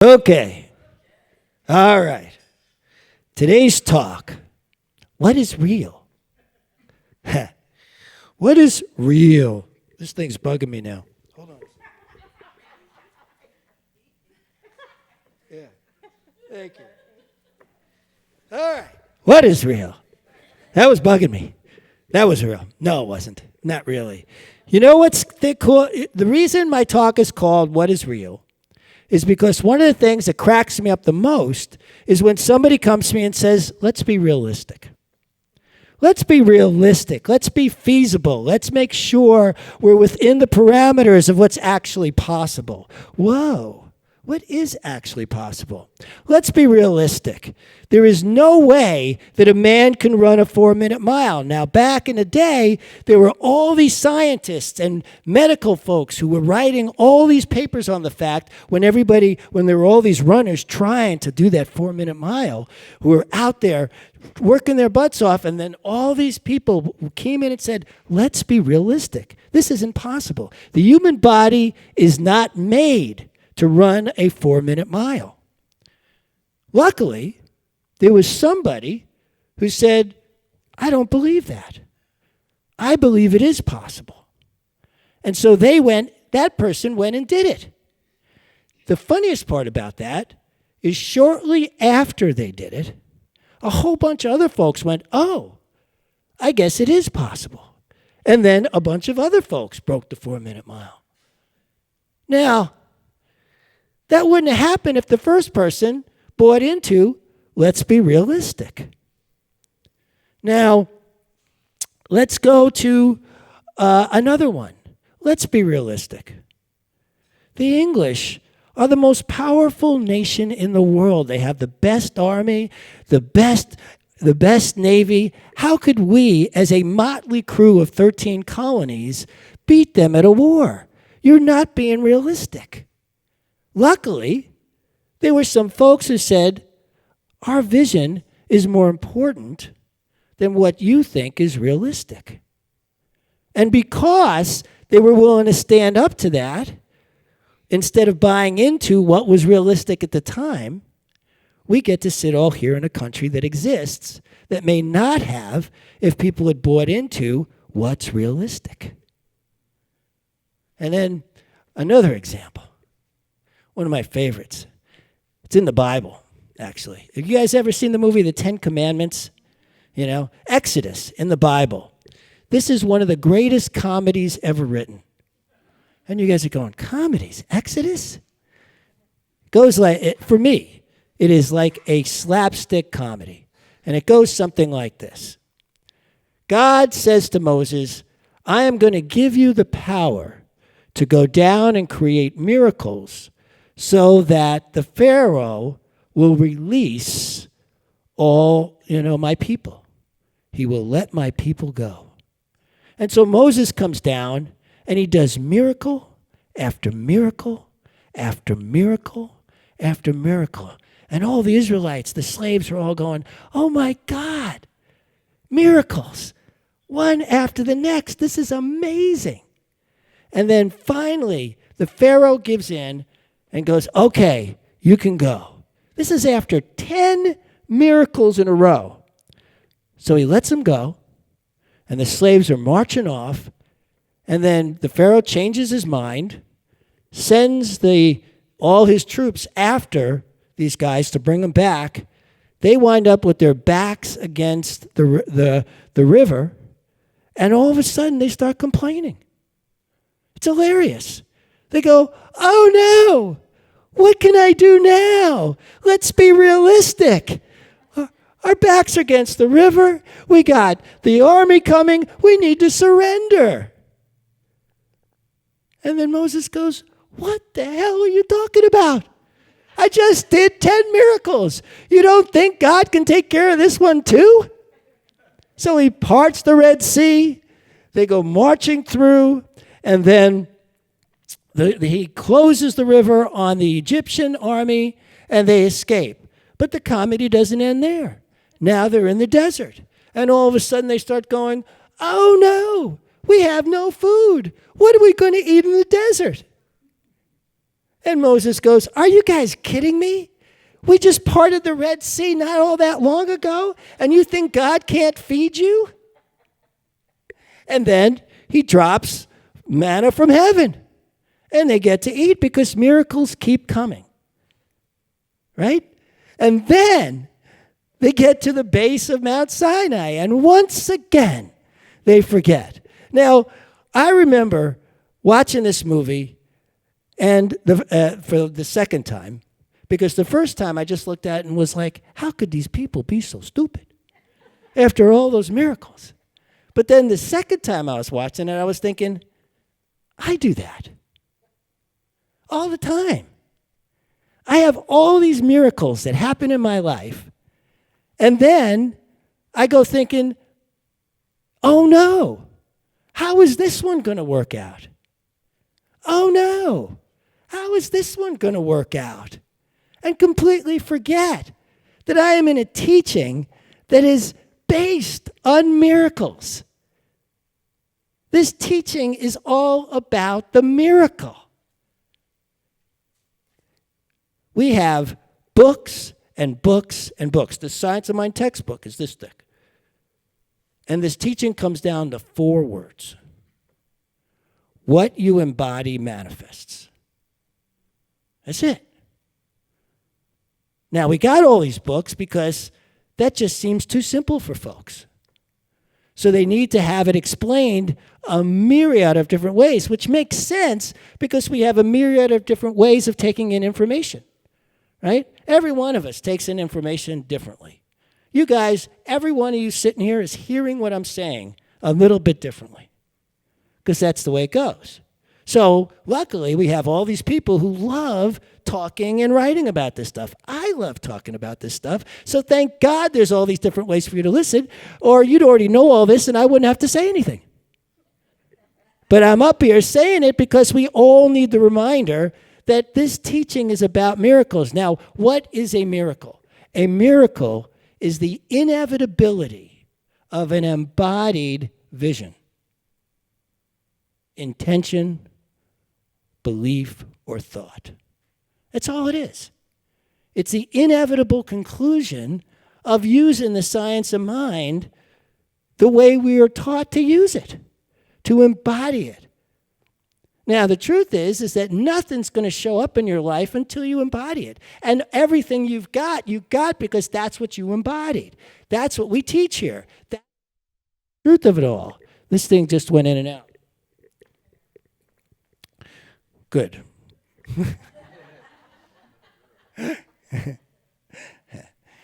Okay. All right. Today's talk. What is real? What is real? This thing's bugging me now. Hold on. Yeah. Thank you. All right. What is real? That was bugging me. That was real. No, it wasn't. Not really. You know what's cool? The reason my talk is called What is Real is because one of the things that cracks me up the most is when somebody comes to me and says, let's be realistic. Let's be realistic. Let's be feasible. Let's make sure we're within the parameters of what's actually possible. Whoa. What is actually possible? Let's be realistic. There is no way that a man can run a 4-minute mile. Now, back in the day, there were all these scientists and medical folks who were writing all these papers on the fact when there were all these runners trying to do that 4-minute mile, who were out there working their butts off, and then all these people came in and said, let's be realistic. This isn't possible. The human body is not made to run a 4-minute mile. Luckily, there was somebody who said, I don't believe that. I believe it is possible. And so that person went and did it. The funniest part about that is shortly after they did it, a whole bunch of other folks went, oh, I guess it is possible. And then a bunch of other folks broke the 4-minute mile. Now, that wouldn't have happened if the first person bought into, let's be realistic. Now, let's go to another one. Let's be realistic. The English are the most powerful nation in the world. They have the best army, the best navy. How could we, as a motley crew of 13 colonies, beat them at a war? You're not being realistic. Luckily, there were some folks who said, our vision is more important than what you think is realistic. And because they were willing to stand up to that, instead of buying into what was realistic at the time, we get to sit all here in a country that exists that may not have if people had bought into what's realistic. And then another example. One of my favorites. It's in the Bible, actually. Have you guys ever seen the movie The 10 Commandments? Exodus in the Bible. This is one of the greatest comedies ever written. And you guys are going, comedies? Exodus? Goes like, for me, it is like a slapstick comedy. And it goes something like this. God says to Moses, I am going to give you the power to go down and create miracles so that the Pharaoh will release all, my people. He will let my people go. And so Moses comes down and he does miracle after miracle after miracle after miracle. And all the Israelites, the slaves, are all going, oh my God, miracles, one after the next. This is amazing. And then finally, the Pharaoh gives in and goes, okay, you can go. This is after 10 miracles in a row. So he lets them go, and the slaves are marching off, and then the Pharaoh changes his mind, sends all his troops after these guys to bring them back. They wind up with their backs against the river, and all of a sudden they start complaining. It's hilarious. They go, oh no, what can I do now? Let's be realistic. Our backs are against the river. We got the army coming. We need to surrender. And then Moses goes, what the hell are you talking about? I just did 10 miracles. You don't think God can take care of this one too? So he parts the Red Sea. They go marching through, and then he closes the river on the Egyptian army, and they escape. But the comedy doesn't end there. Now they're in the desert. And all of a sudden they start going, oh no, we have no food. What are we going to eat in the desert? And Moses goes, are you guys kidding me? We just parted the Red Sea not all that long ago, and you think God can't feed you? And then he drops manna from heaven, and they get to eat because miracles keep coming, right? And then they get to the base of Mount Sinai, and once again, they forget. Now, I remember watching this movie and for the second time, because the first time I just looked at it and was like, how could these people be so stupid after all those miracles? But then the second time I was watching it, I was thinking, I do that all the time. I have all these miracles that happen in my life, and then I go thinking, oh no, how is this one going to work out? Oh no, how is this one going to work out? And completely forget that I am in a teaching that is based on miracles. This teaching is all about the miracle. We have books and books and books. The Science of Mind textbook is this thick. And this teaching comes down to 4 words. What you embody manifests. That's it. Now, we got all these books because that just seems too simple for folks. So they need to have it explained a myriad of different ways, which makes sense because we have a myriad of different ways of taking in information, right? Every one of us takes in information differently. You guys, every one of you sitting here is hearing what I'm saying a little bit differently because that's the way it goes. So luckily, we have all these people who love talking and writing about this stuff. I love talking about this stuff. So thank God there's all these different ways for you to listen, or you'd already know all this and I wouldn't have to say anything. But I'm up here saying it because we all need the reminder that this teaching is about miracles. Now, what is a miracle? A miracle is the inevitability of an embodied vision, intention, belief, or thought. That's all it is. It's the inevitable conclusion of using the science of mind the way we are taught to use it, to embody it. Now, the truth is that nothing's going to show up in your life until you embody it. And everything you got because that's what you embodied. That's what we teach here. That's the truth of it all. This thing just went in and out. Good.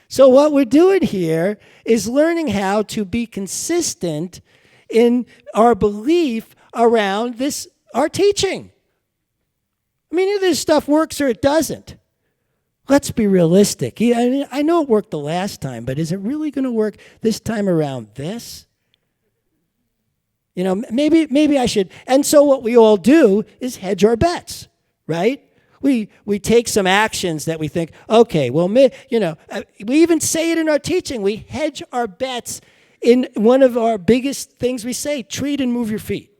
So what we're doing here is learning how to be consistent in our belief around this, our teaching. I mean, either this stuff works or it doesn't. Let's be realistic. I know it worked the last time, but is it really going to work this time around this? You know, maybe I should. And so what we all do is hedge our bets, right? We take some actions that we think, okay, well, we even say it in our teaching. We hedge our bets in one of our biggest things we say, treat and move your feet.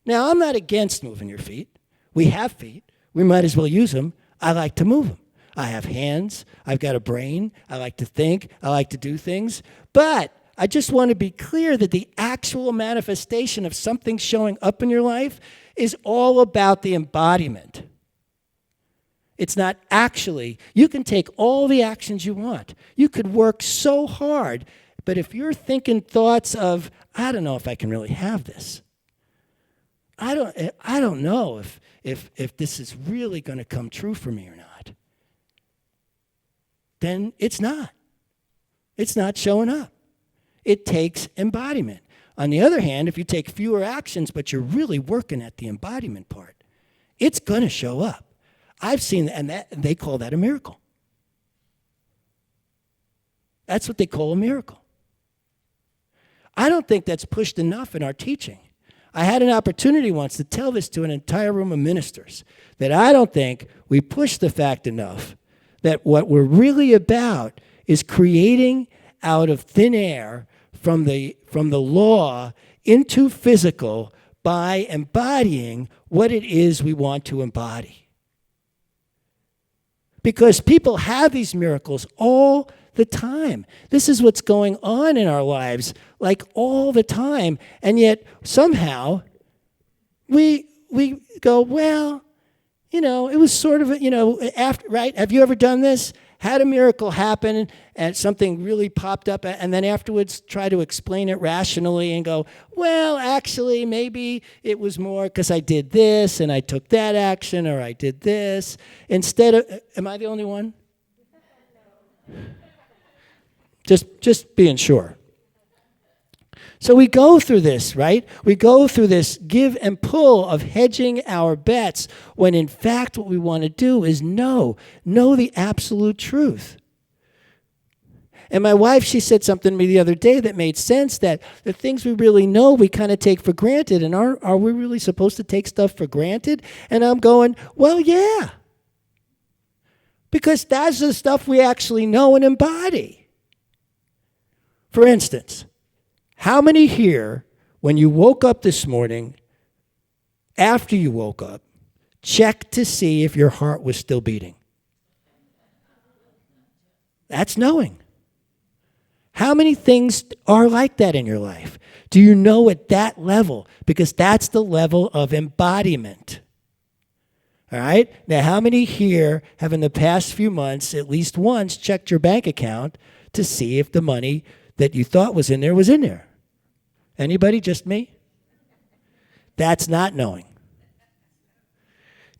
Now, I'm not against moving your feet. We have feet. We might as well use them. I like to move them. I have hands. I've got a brain. I like to think. I like to do things. But I just want to be clear that the actual manifestation of something showing up in your life is all about the embodiment. It's not actually, you can take all the actions you want. You could work so hard, but if you're thinking thoughts of, I don't know if I can really have this. I don't know if this is really going to come true for me or not. Then it's not. It's not showing up. It takes embodiment. On the other hand, if you take fewer actions, but you're really working at the embodiment part, it's going to show up. I've seen that, and they call that a miracle. That's what they call a miracle. I don't think that's pushed enough in our teaching. I had an opportunity once to tell this to an entire room of ministers, that I don't think we push the fact enough that what we're really about is creating out of thin air from the law into physical by embodying what it is we want to embody. because people have these miracles all the time. This is what's going on in our lives, like all the time. And yet somehow we go, well, it was sort of, after, right? Have you ever done this? Had a miracle happen and something really popped up, and then afterwards try to explain it rationally and go, well, actually, maybe it was more because I did this and I took that action, or I did this. Instead of, am I the only one? Just being sure. So we go through this, right? We go through this give and pull of hedging our bets when in fact what we want to do is know the absolute truth. And my wife, she said something to me the other day that made sense, that the things we really know we kind of take for granted, and are we really supposed to take stuff for granted? And I'm going, well, yeah. Because that's the stuff we actually know and embody. For instance, how many here, when you woke up this morning, after you woke up, checked to see if your heart was still beating? That's knowing. How many things are like that in your life? Do you know at that level? Because that's the level of embodiment. All right? Now, how many here have in the past few months at least once checked your bank account to see if the money that you thought was in there was in there? Anybody? Just me? That's not knowing.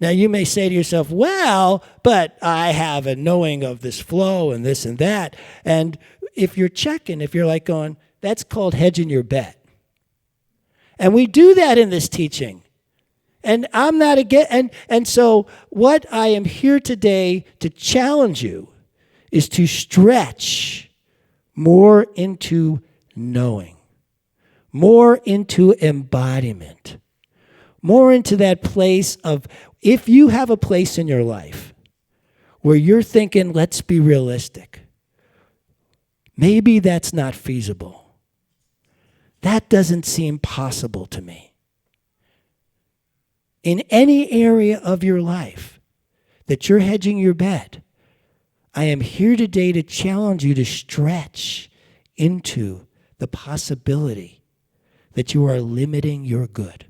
Now, you may say to yourself, well, but I have a knowing of this flow and this and that. And if you're checking, if you're like going, that's called hedging your bet. And we do that in this teaching. And I'm not again. And so what I am here today to challenge you is to stretch more into knowing, more into embodiment, more into that place of, if you have a place in your life where you're thinking, let's be realistic, maybe that's not feasible. That doesn't seem possible to me. In any area of your life that you're hedging your bet, I am here today to challenge you to stretch into the possibility that you are limiting your good.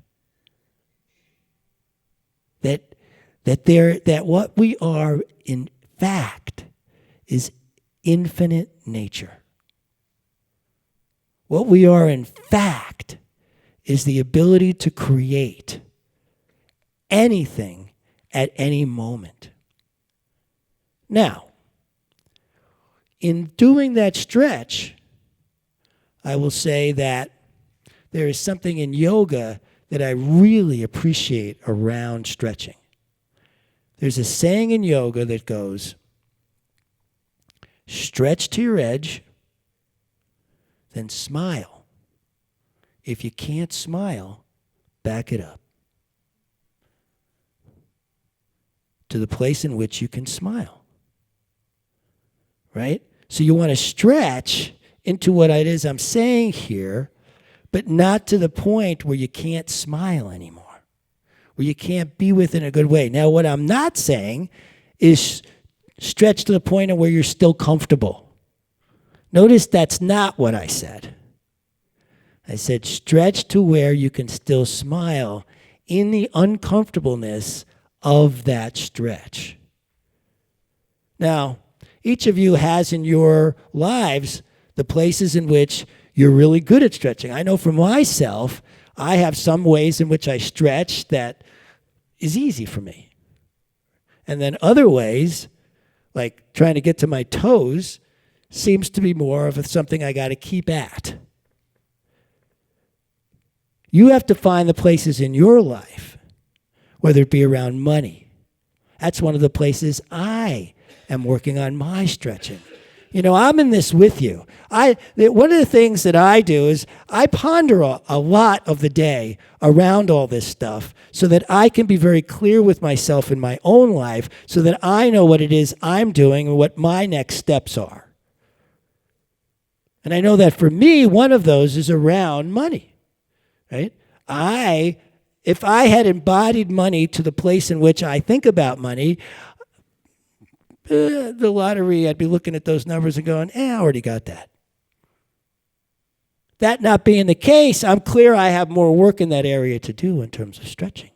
That what we are, in fact, is infinite nature. What we are, in fact, is the ability to create anything at any moment. Now, in doing that stretch, I will say that there is something in yoga that I really appreciate around stretching. There's a saying in yoga that goes, stretch to your edge, then smile. If you can't smile, back it up to the place in which you can smile. Right? So you want to stretch into what it is I'm saying here, but not to the point where you can't smile anymore, where you can't be within a good way. Now, what I'm not saying is stretch to the point of where you're still comfortable. Notice that's not what I said. I said stretch to where you can still smile in the uncomfortableness of that stretch. Now, each of you has in your lives the places in which you're really good at stretching. I know for myself, I have some ways in which I stretch that is easy for me. And then other ways, like trying to get to my toes, seems to be more of something I got to keep at. You have to find the places in your life, whether it be around money. That's one of the places I am working on my stretching. I'm in this with you. One of the things that I do is I ponder a lot of the day around all this stuff so that I can be very clear with myself in my own life so that I know what it is I'm doing and what my next steps are. And I know that for me, one of those is around money, right? If I had embodied money to the place in which I think about money, The lottery, I'd be looking at those numbers and going, I already got that. That not being the case, I'm clear I have more work in that area to do in terms of stretching.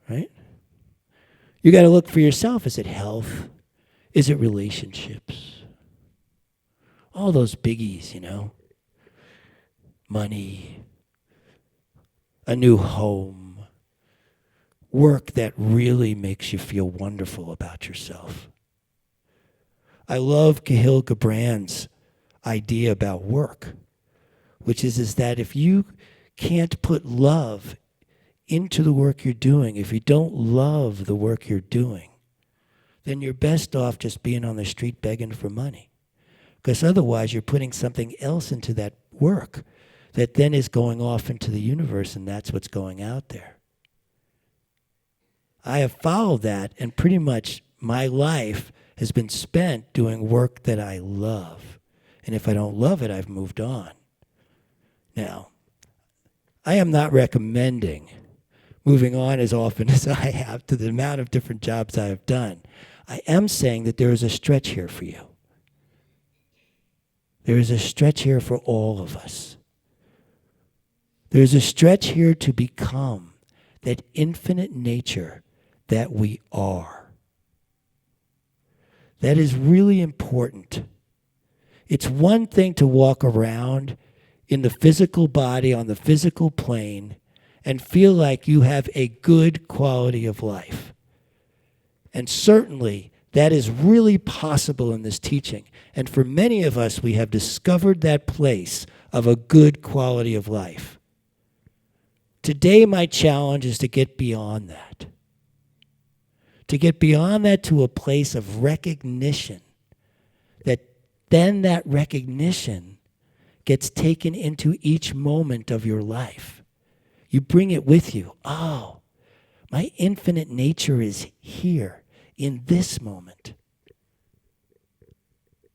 Right? You got to look for yourself. Is it health? Is it relationships? All those biggies, Money, a new home, work that really makes you feel wonderful about yourself. I love Kahlil Gibran's idea about work, which is that if you can't put love into the work you're doing, if you don't love the work you're doing, then you're best off just being on the street begging for money. Because otherwise you're putting something else into that work that then is going off into the universe, and that's what's going out there. I have followed that, and pretty much my life has been spent doing work that I love. And if I don't love it, I've moved on. Now, I am not recommending moving on as often as I have to the amount of different jobs I have done. I am saying that there is a stretch here for you. There is a stretch here for all of us. There is a stretch here to become that infinite nature that we are. That is really important. It's one thing to walk around in the physical body, on the physical plane, and feel like you have a good quality of life. And certainly, that is really possible in this teaching. And for many of us, we have discovered that place of a good quality of life. Today, my challenge is to get beyond that. To get beyond that to a place of recognition, that then that recognition gets taken into each moment of your life. You bring it with you. Oh, my infinite nature is here in this moment.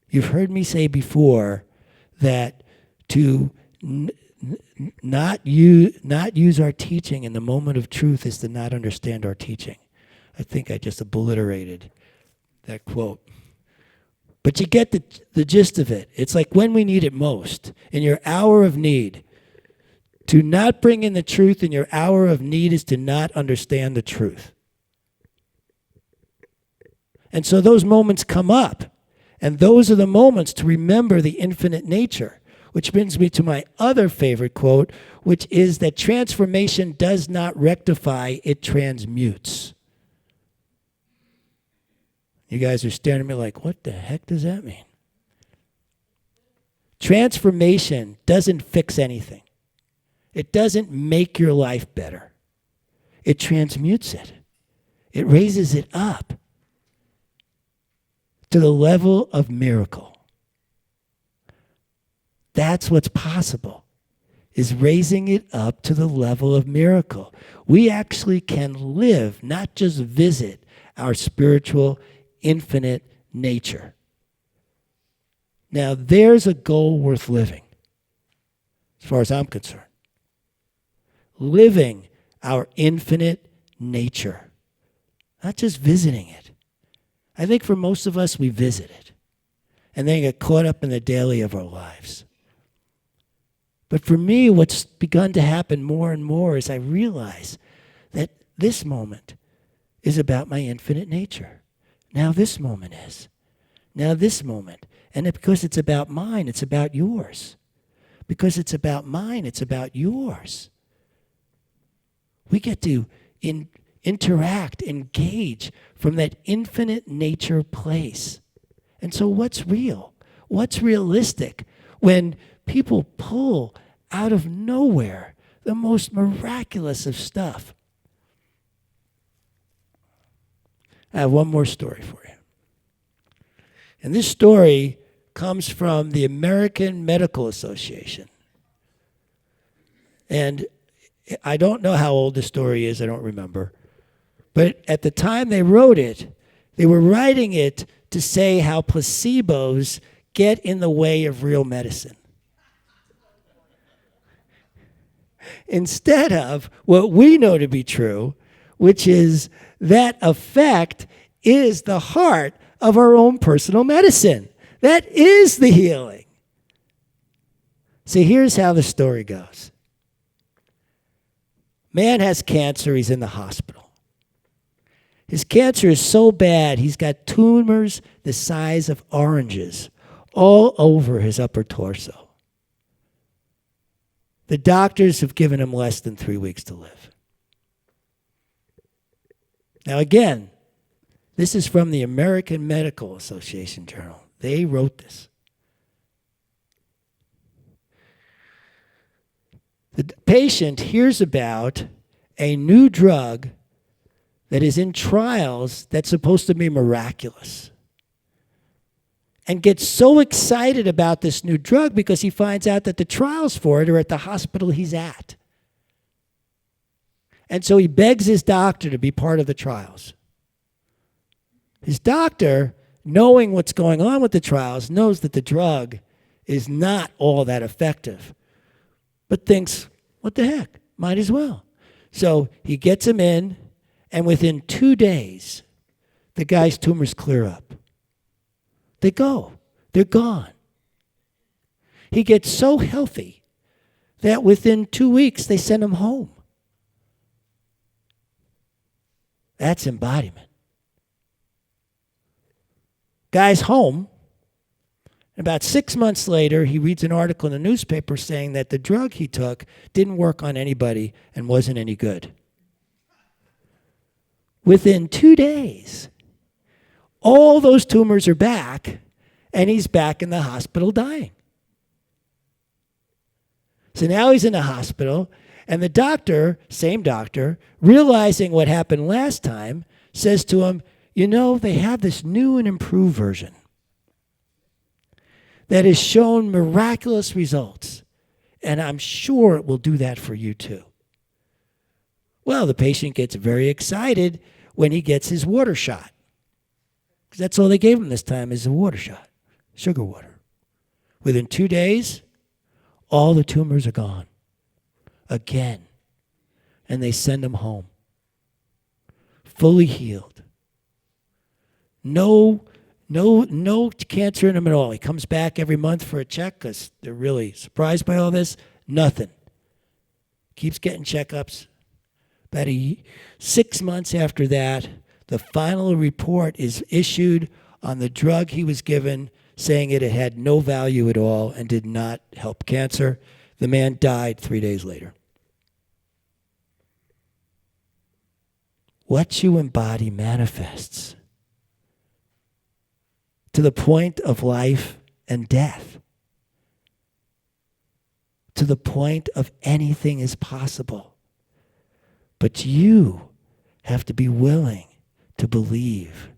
You've heard me say before that to not use our teaching in the moment of truth is to not understand our teaching. I think I just obliterated that quote. But you get the gist of it. It's like when we need it most, in your hour of need. To not bring in the truth in your hour of need is to not understand the truth. And so those moments come up. And those are the moments to remember the infinite nature. Which brings me to my other favorite quote, which is that transformation does not rectify, it transmutes. You guys are staring at me like, what the heck does that mean? Transformation doesn't fix anything. It doesn't make your life better. It transmutes it. It raises it up to the level of miracle. That's what's possible, is raising it up to the level of miracle. We actually can live, not just visit, our spiritual infinite nature. Now, there's a goal worth living, as far as I'm concerned. Living our infinite nature, not just visiting it. I think for most of us, we visit it, and then get caught up in the daily of our lives. But for me, what's begun to happen more and more is I realize that this moment is about my infinite nature. Now this moment is. Now this moment. And because it's about mine, it's about yours. Because it's about mine, it's about yours. We get to interact, engage from that infinite nature place. And so what's real? What's realistic when people pull out of nowhere the most miraculous of stuff? I have one more story for you. And this story comes from the American Medical Association. And I don't know how old the story is, I don't remember. But at the time they wrote it, they were writing it to say how placebos get in the way of real medicine. Instead of what we know to be true, which is that effect is the heart of our own personal medicine. That is the healing. See, here's how the story goes. Man has cancer. He's in the hospital. His cancer is so bad, he's got tumors the size of oranges all over his upper torso. The doctors have given him less than 3 weeks to live. Now again, this is from the American Medical Association Journal. They wrote this. The patient hears about a new drug that is in trials that's supposed to be miraculous, and gets so excited about this new drug because he finds out that the trials for it are at the hospital he's at. And so he begs his doctor to be part of the trials. His doctor, knowing what's going on with the trials, knows that the drug is not all that effective, but thinks, what the heck, might as well. So he gets him in, and within 2 days, the guy's tumors clear up. They go. They're gone. He gets so healthy that within 2 weeks, they send him home. That's embodiment. Guy's home. About 6 months later, he reads an article in the newspaper saying that the drug he took didn't work on anybody and wasn't any good. Within 2 days, all those tumors are back, and he's back in the hospital dying. So now he's in the hospital, and the doctor, same doctor, realizing what happened last time, says to him, you know, they have this new and improved version that has shown miraculous results, and I'm sure it will do that for you too. Well, the patient gets very excited when he gets his water shot, because that's all they gave him this time is a water shot, sugar water. Within 2 days, all the tumors are gone again, and they send him home, fully healed. No cancer in him at all. He comes back every month for a check because they're really surprised by all this. Nothing. Keeps getting checkups. About 6 months after that, the final report is issued on the drug he was given, saying it had no value at all and did not help cancer. The man died 3 days later. What you embody manifests to the point of life and death, to the point of anything is possible. But you have to be willing to believe.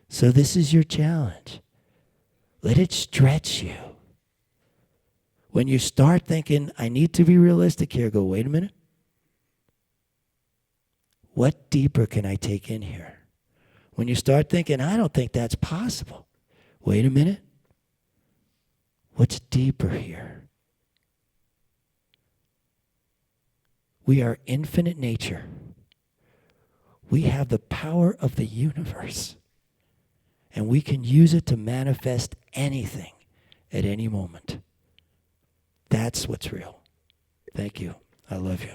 So this is your challenge. Let it stretch you. When you start thinking, I need to be realistic here, go, wait a minute. What deeper can I take in here? When you start thinking, I don't think that's possible, wait a minute. What's deeper here? We are infinite nature. We have the power of the universe, and we can use it to manifest anything at any moment. That's what's real. Thank you. I love you.